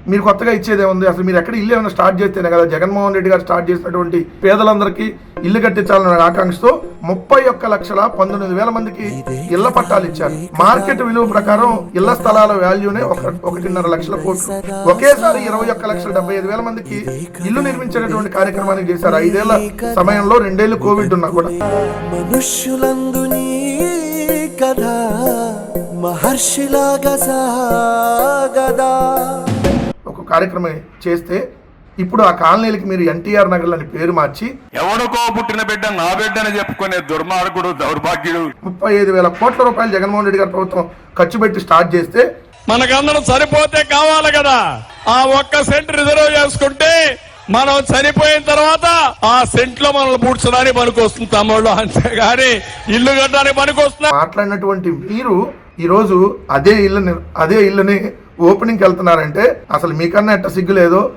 మీరు కొత్తగా ఇచ్చేదే ఉంది? అసలు మీరు ఎక్కడ ఇల్లు ఏమైనా స్టార్ట్ చేస్తేనే కదా జగన్మోహన్ రెడ్డి గారు స్టార్ట్ చేసినటువంటి పేదలందరికీ ఇల్లు కట్టించాలన్న ఆకాంక్షతో 31,19,000 మందికి ఇళ్ల పట్టాలు ఇచ్చారు. మార్కెట్ విలువ ప్రకారం ఇళ్ల స్థలాల వాల్యూనే 1.5 లక్షల కోట్లు. ఒకేసారి 21,75,000 మందికి ఇల్లు నిర్మించేటువంటి కార్యక్రమాన్ని చేశారు. 5 ఏళ్ల సమయంలో 2 ఏళ్లు కోవిడ్ ఉన్నా కూడా. ఒక కార్యక్రమం చేస్తే ఇప్పుడు ఆ కాలనీలకి మీరు ఎన్టీఆర్ నగర్ అని పేరు మార్చి ఎవరికో పుట్టిన బిడ్డ నా బిడ్డ అని చెప్పుకునే దుర్మార్గుడు, దౌర్భాగ్యుడు 35,000 కోట్ల రూపాయలు జగన్మోహన్ రెడ్డి గారి ప్రభుత్వం ఖర్చు పెట్టి స్టార్ట్ చేస్తే మనకందరం సరిపోతే కావాలి కదా. ఆ 1 సెంట్ రిజర్వ్ చేసుకుంటే మనం చనిపోయిన తర్వాత ఆ సెంట్ లో మనల్ని పూడ్చడానికి పనికొస్తుంది తమ్ముళ్ళు, అంతేగాని ఇల్లు కట్టడానికి పనికొస్తున్నా. మాట్లాడినటువంటి మీరు ఈ రోజు అదే ఇల్లుని ఓపెనింగ్కి వెళ్తున్నారంటే అసలు మీకన్నా ఎట్ట సిగ్గు లేదో